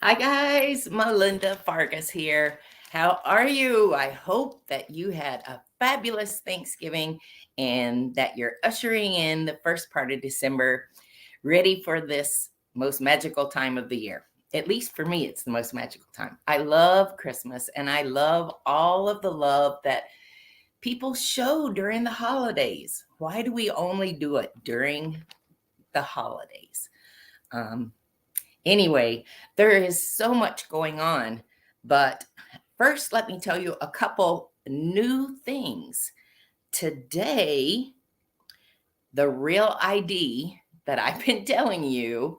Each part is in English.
Hi guys, Melinda Fargus here. How are you? I hope that you had a fabulous Thanksgiving and that you're ushering in the first part of December, ready for this most magical time of the year. At least for me, it's the most magical time. I love Christmas and I love all of the love that people show during the holidays. Why do we only do it during the holidays? Um, Anyway, there is so much going on, but first, let me tell you a couple new things. Today, the real ID that I've been telling you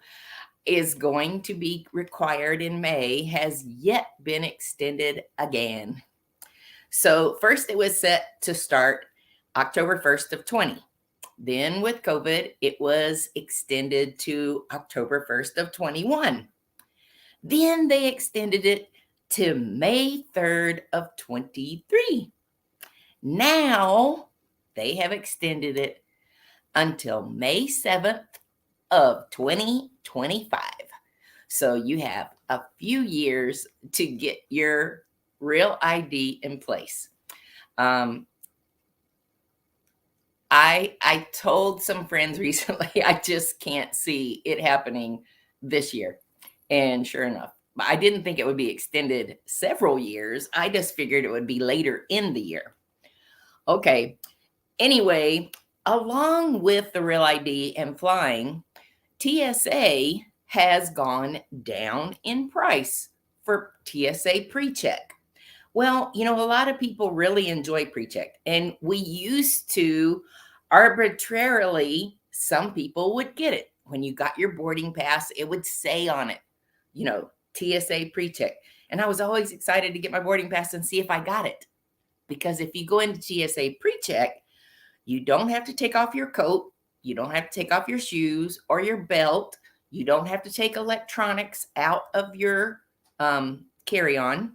is going to be required in May has yet been extended again. So, first, it was set to start October 1st of 20. Then, with COVID, it was extended to October 1st of 21. Then they extended it to May 3rd of 23. Now they have extended it until May 7th of 2025. So you have a few years to get your real ID in place. Um, I told some friends recently I just can't see it happening this year. And sure enough, I didn't think it would be extended several years. I just figured it would be later in the year. Okay. Anyway, along with the Real ID and flying, TSA has gone down in price for TSA pre-check. Well, a lot of people really enjoy pre-check, and we used to arbitrarily, some people would get it. When you got your boarding pass, it would say on it, TSA pre-check. And I was always excited to get my boarding pass and see if I got it. Because if you go into TSA pre-check, you don't have to take off your coat, you don't have to take off your shoes or your belt, you don't have to take electronics out of your carry-on,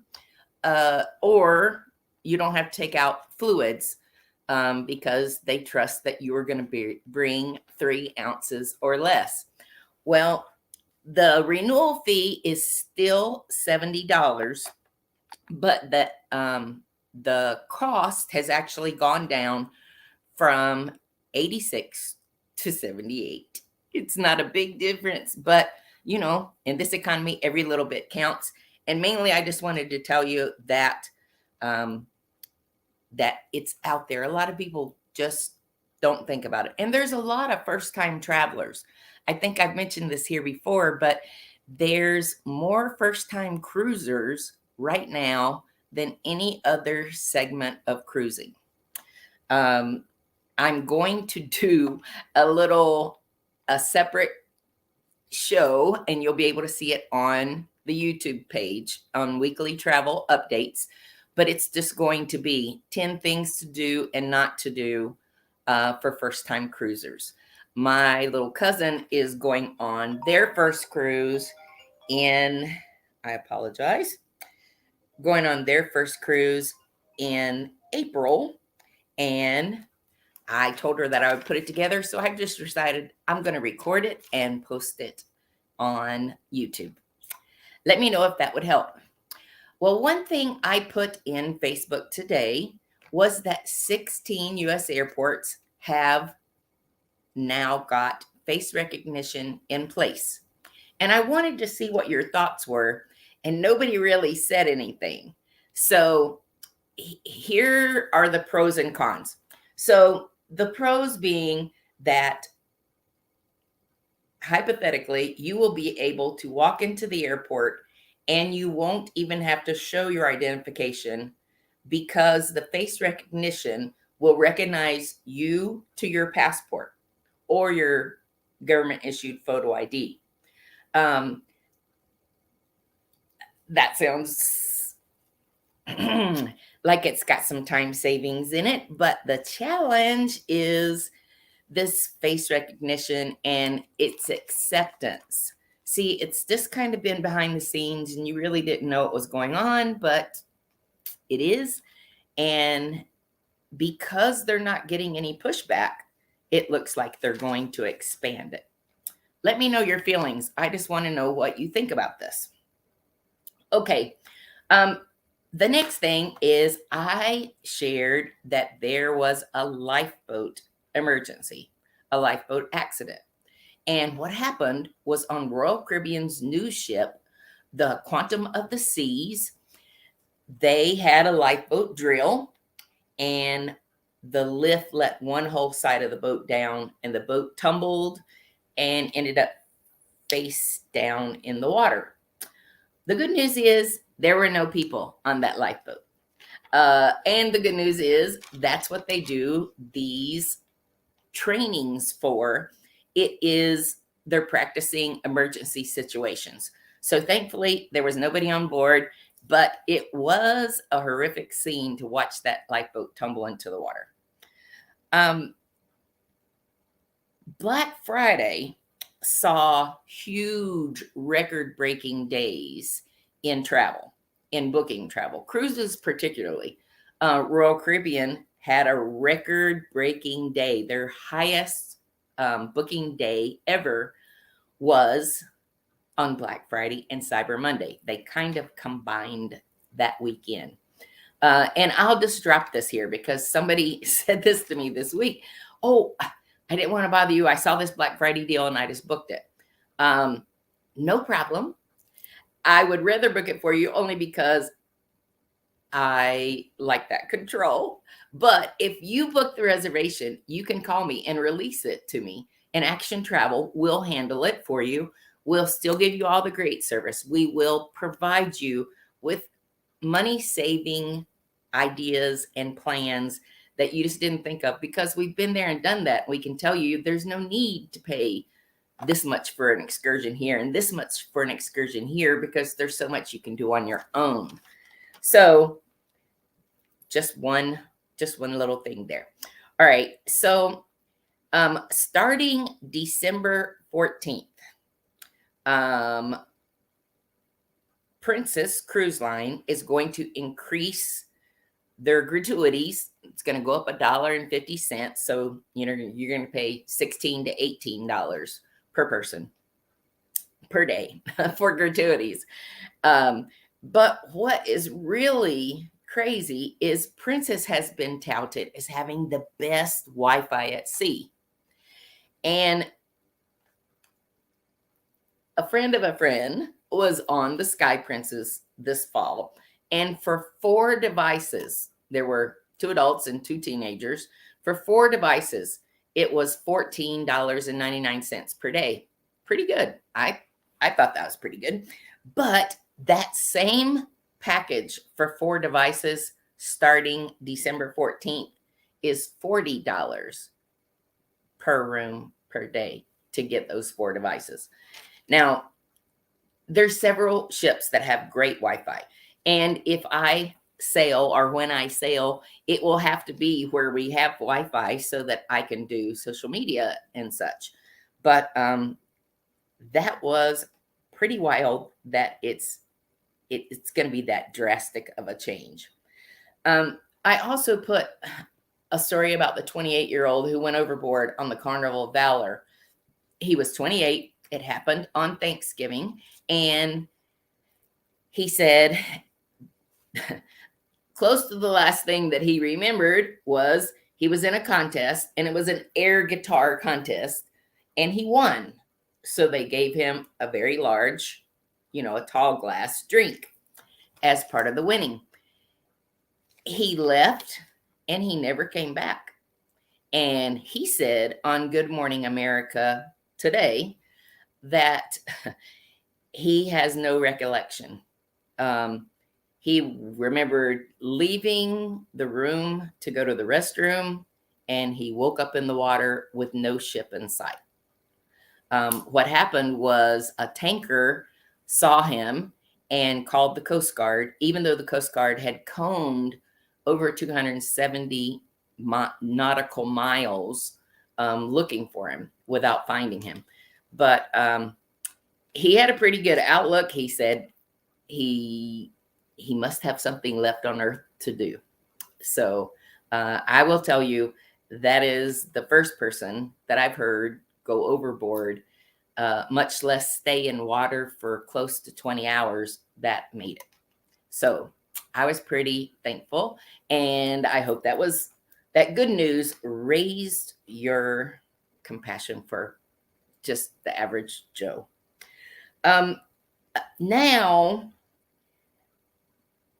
or you don't have to take out fluids because they trust that you are going to bring 3 ounces or less. Well, the renewal fee is still $70, but the cost has actually gone down from 86 to 78. It's not a big difference, but in this economy, every little bit counts. And mainly, I just wanted to tell you that um, that it's out there. A lot of people just don't think about it, and there's a lot of first-time travelers. I think I've mentioned this here before, but there's more first-time cruisers right now than any other segment of cruising. Um, I'm going to do a separate show, and you'll be able to see it on the YouTube page on weekly travel updates. But it's just going to be 10 things to do and not to do for first time cruisers. My little cousin is going on their first cruise in, I apologize, going on their first cruise in April. And I told her that I would put it together. So I just decided I'm going to record it and post it on YouTube. Let me know if that would help. Well, one thing I put in Facebook today was that 16 US airports have now got face recognition in place. And I wanted to see what your thoughts were, and nobody really said anything. So here are the pros and cons. So the pros being that hypothetically, you will be able to walk into the airport and you won't even have to show your identification because the face recognition will recognize you to your passport or your government issued photo ID. That sounds like it's got some time savings in it, but the challenge is this face recognition and its acceptance. See, it's just kind of been behind the scenes and you really didn't know what was going on, but it is. And because they're not getting any pushback, it looks like they're going to expand it. Let me know your feelings. I just want to know what you think about this. Okay. Um, the next thing is I shared that there was a lifeboat emergency, a lifeboat accident. And what happened was on Royal Caribbean's new ship, the Quantum of the Seas, they had a lifeboat drill and the lift let one whole side of the boat down and the boat tumbled and ended up face down in the water. The good news is there were no people on that lifeboat. And the good news is that's what they do these trainings for. It is they're practicing emergency situations. So thankfully there was nobody on board, but it was a horrific scene to watch that lifeboat tumble into the water. Black Friday saw huge record breaking days in travel, in booking travel, cruises particularly. Royal Caribbean had a record breaking day. Their highest booking day ever was on Black Friday and Cyber Monday. They kind of combined that weekend. And I'll just drop this here because somebody said this to me this week. Oh, I didn't want to bother you. I saw this Black Friday deal and I just booked it. No problem. I would rather book it for you only because I like that control. But if you book the reservation, you can call me and release it to me. And Action Travel will handle it for you. We'll still give you all the great service. We will provide you with money saving ideas and plans that you just didn't think of because we've been there and done that. We can tell you there's no need to pay this much for an excursion here and this much for an excursion here because there's so much you can do on your own. So just one little thing there. All right. So starting December 14th, Princess Cruise Line is going to increase their gratuities. It's going to go up $1.50. So, you're going to pay $16 to $18 per person per day for gratuities. But what is really crazy is Princess has been touted as having the best Wi-Fi at sea. And a friend of a friend was on the Sky Princess this fall. And for 4 devices, there were 2 adults and 2 teenagers. For 4 devices, it was $14.99 per day. Pretty good. I thought that was pretty good. But that same package for 4 devices starting December 14th is $40 per room per day to get those 4 devices. Now, there's several ships that have great Wi-Fi. And if I sail or when I sail, it will have to be where we have Wi-Fi so that I can do social media and such. But that was pretty wild that it's going to be that drastic of a change. I also put a story about the 28-year-old who went overboard on the Carnival of Valor. He was 28. It happened on Thanksgiving. And he said close to the last thing that he remembered was he was in a contest, and it was an air guitar contest, and he won. So they gave him a very large, a tall glass drink as part of the winning. He left and he never came back. And he said on Good Morning America today that he has no recollection. He remembered leaving the room to go to the restroom, and he woke up in the water with no ship in sight. What happened was a tanker saw him and called the Coast Guard, even though the Coast Guard had combed over 270 nautical miles looking for him without finding him. But he had a pretty good outlook. He said he must have something left on earth to do. So I will tell you that is the first person that I've heard go overboard much less stay in water for close to 20 hours that made it. So I was pretty thankful. And I hope that good news raised your compassion for just the average Joe. Now,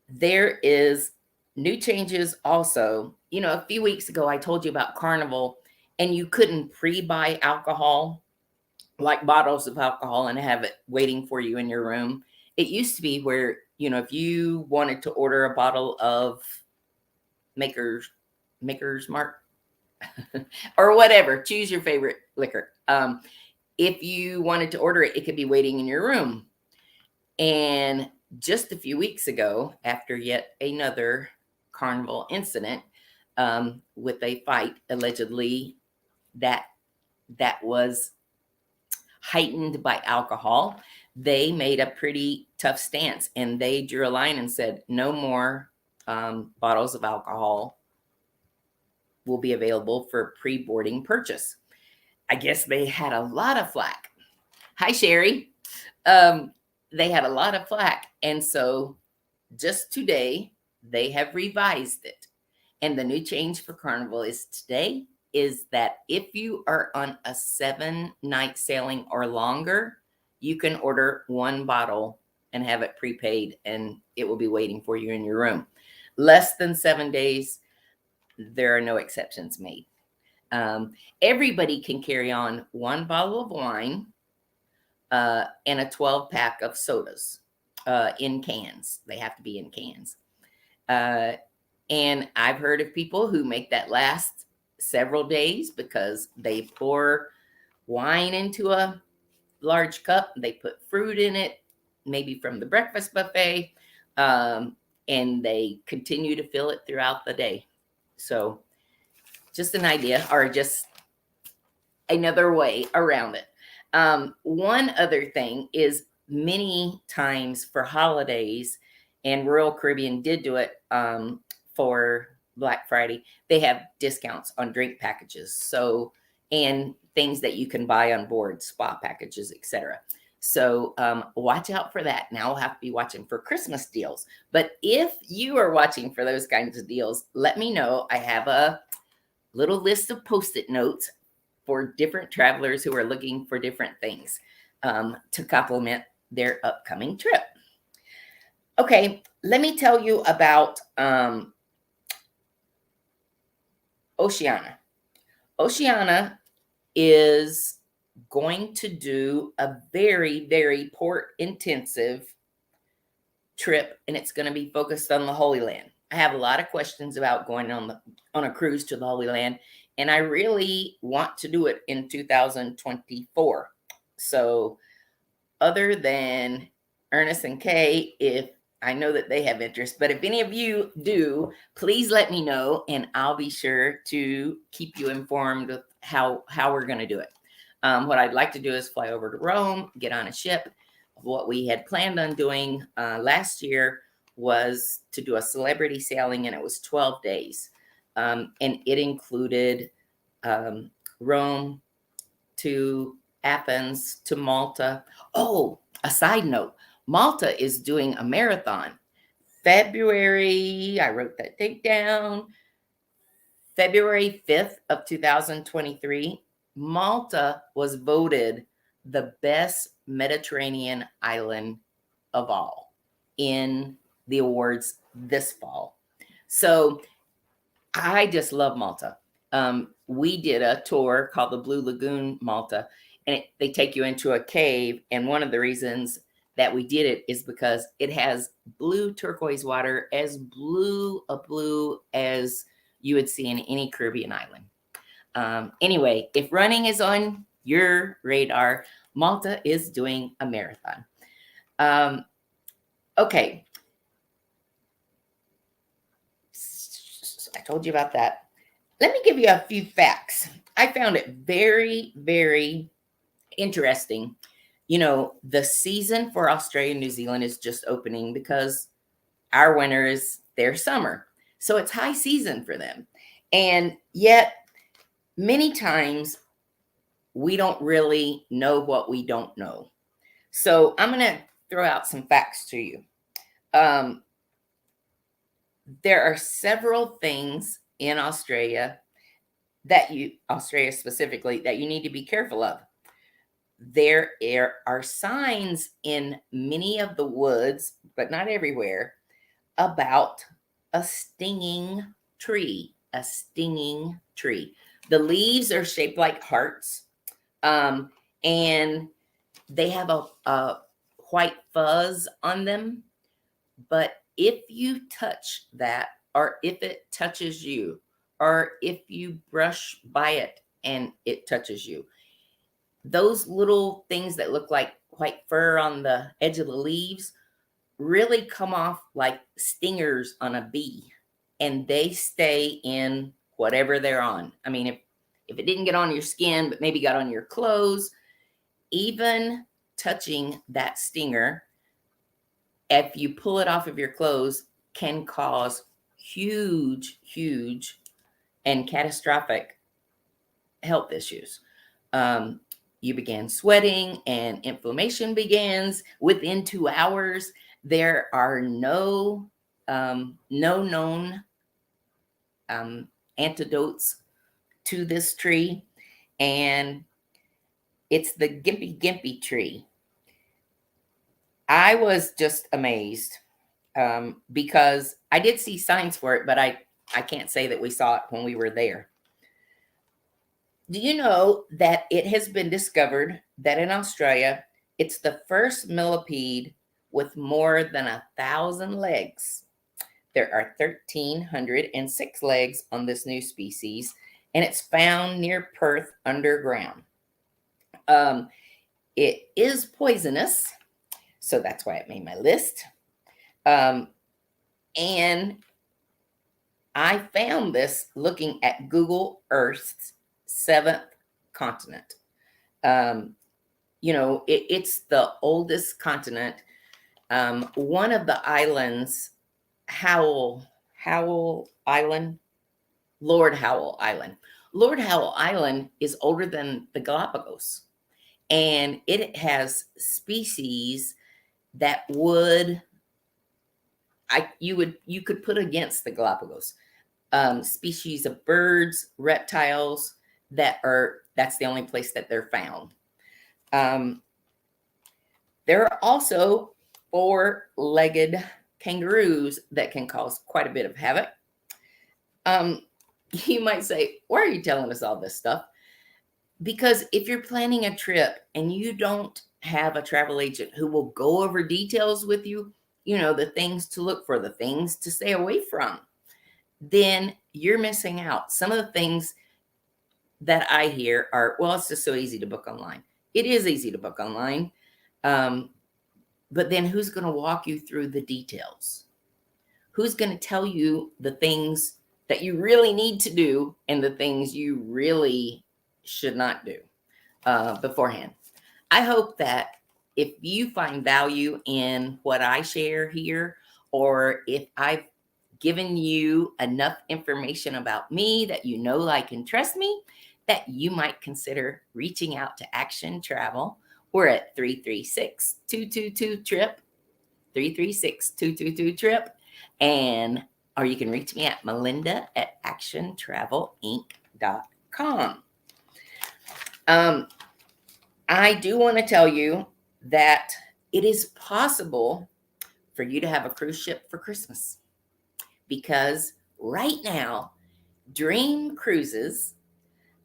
there is new changes also. A few weeks ago, I told you about Carnival, and you couldn't pre-buy alcohol, like bottles of alcohol, and have it waiting for you in your room. It used to be where, if you wanted to order a bottle of Maker's Mark or whatever, choose your favorite liquor. If you wanted to order it, it could be waiting in your room. And just a few weeks ago, after yet another Carnival incident, with a fight allegedly that was heightened by alcohol, they made a pretty tough stance, and they drew a line and said no more bottles of alcohol will be available for pre-boarding purchase. I guess they had a lot of flack. Hi, Sherry. They had a lot of flack. And so just today, they have revised it. And the new change for Carnival is today is that if you are on a 7-night sailing or longer, you can order one bottle and have it prepaid, and it will be waiting for you in your room. Less than 7 days, there are no exceptions made. Everybody can carry on one bottle of wine and a 12-pack of sodas in cans. They have to be in cans. And I've heard of people who make that last several days because they pour wine into a large cup. They put fruit in it, maybe from the breakfast buffet, and they continue to fill it throughout the day. So just an idea, or just another way around it. One other thing is, many times for holidays, and Royal Caribbean did do it for Black Friday, they have discounts on drink packages. So, and things that you can buy on board, spa packages, etc. So watch out for that. Now we'll have to be watching for Christmas deals. But if you are watching for those kinds of deals, let me know. I have a little list of Post-it notes for different travelers who are looking for different things to complement their upcoming trip. Okay, let me tell you about Oceania. Oceania is going to do a very, very port intensive trip, and it's going to be focused on the Holy Land. I have a lot of questions about going on a cruise to the Holy Land, and I really want to do it in 2024. So other than Ernest and Kay, if I know that they have interest, but if any of you do, please let me know, and I'll be sure to keep you informed of how we're going to do it. What I'd like to do is fly over to Rome, get on a ship. What we had planned on doing last year was to do a celebrity sailing, and it was 12 days. And it included Rome to Athens to Malta. Oh, a side note, Malta is doing a marathon. February, I wrote that date down, February 5th of 2023, Malta was voted the best Mediterranean island of all in the awards this fall. So I just love Malta. We did a tour called the Blue Lagoon Malta, and they take you into a cave. And one of the reasons that we did it is because it has blue turquoise water, as blue as you would see in any Caribbean island. Anyway, if running is on your radar, Malta is doing a marathon. Okay. I told you about that. Let me give you a few facts. I found it very, very interesting. The season for Australia and New Zealand is just opening because our winter is their summer. So it's high season for them. And yet, many times we don't really know what we don't know. So I'm going to throw out some facts to you. There are several things in Australia Australia specifically, that you need to be careful of. There are signs in many of the woods, but not everywhere, about a stinging tree. A stinging tree. The leaves are shaped like hearts, and they have a white fuzz on them. But if you touch that, or if it touches you, or if you brush by it and it touches you, those little things that look like white fur on the edge of the leaves really come off like stingers on a bee, and they stay in whatever they're on. I mean, if it didn't get on your skin, but maybe got on your clothes, even touching that stinger, if you pull it off of your clothes, can cause huge, huge and catastrophic health issues. You begin sweating and inflammation begins within 2 hours. There are no known antidotes to this tree, and it's the gimpy gimpy tree. I was just amazed because I did see signs for it, but I can't say that we saw it when we were there. Do you know that it has been discovered that in Australia, it's the first millipede with more than 1,000 legs? There are 1,306 legs on this new species, and it's found near Perth underground. It is poisonous, so that's why it made my list. And I found this looking at Google Earth's 7th continent. It's the oldest continent. One of the islands, Howell Island, Lord Howell Island. Lord Howell Island is older than the Galapagos, and it has species that you could put against the Galapagos. Species of birds, reptiles that's the only place that they're found. There are also 4-legged kangaroos that can cause quite a bit of havoc. You might say, why are you telling us all this stuff? Because if you're planning a trip and you don't have a travel agent who will go over details with you, the things to look for, the things to stay away from, then you're missing out. Some of the things that I hear are, well, it's just so easy to book online. It is easy to book online. But then who's going to walk you through the details? Who's going to tell you the things that you really need to do and the things you really should not do beforehand? I hope that if you find value in what I share here, or if I've given you enough information about me that you know, like, and trust me, that you might consider reaching out to Action Travel. We're at 336-222-TRIP, 336-222-TRIP. Or you can reach me at Melinda at actiontravelinc.com. I do want to tell you that it is possible for you to have a cruise ship for Christmas, because right now, Dream Cruises,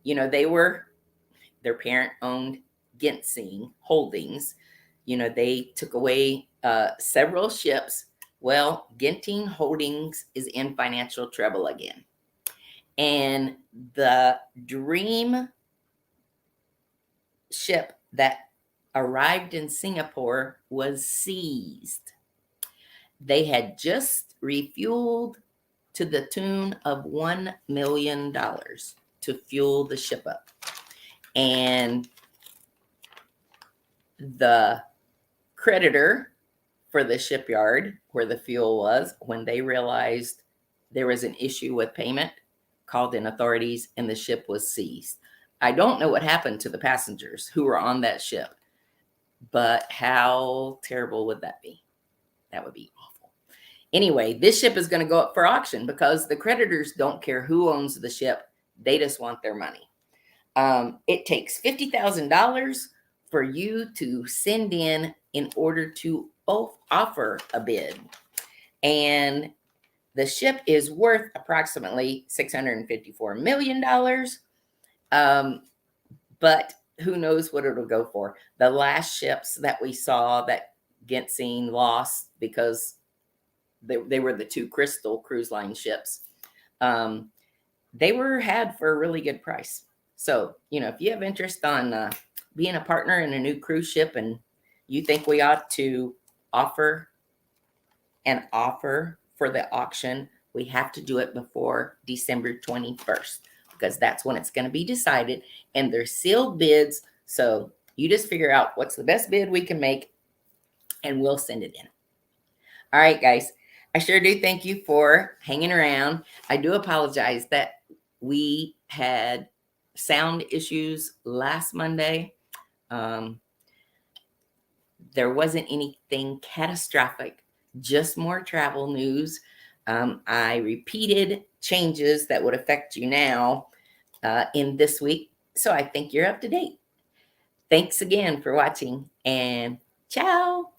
their parent-owned Ginseng Holdings, they took away several ships. Well, Genting Holdings is in financial trouble again. And the Dream ship that arrived in Singapore was seized. They had just refueled to the tune of $1 million to fuel the ship up. And the creditor for the shipyard where the fuel was, when they realized there was an issue with payment, called in authorities and the ship was seized. I don't know what happened to the passengers who were on that ship, but how terrible would that be? That would be awful. Anyway, this ship is going to go up for auction because the creditors don't care who owns the ship. They just want their money. It takes $50,000 for you to send in order to offer a bid. And the ship is worth approximately $654 million. But who knows what it'll go for. The last ships that we saw that Gentsing lost because they were the two Crystal cruise line ships. They were had for a really good price. So, if you have interest on being a partner in a new cruise ship and you think we ought to offer an offer for the auction, we have to do it before December 21st because that's when it's going to be decided, and they're sealed bids. So you just figure out what's the best bid we can make and we'll send it in. All right, guys. I sure do thank you for hanging around. I do apologize that we had sound issues last Monday. There wasn't anything catastrophic, just more travel news. I repeated changes that would affect you now in this week. So I think you're up to date. Thanks again for watching, and ciao.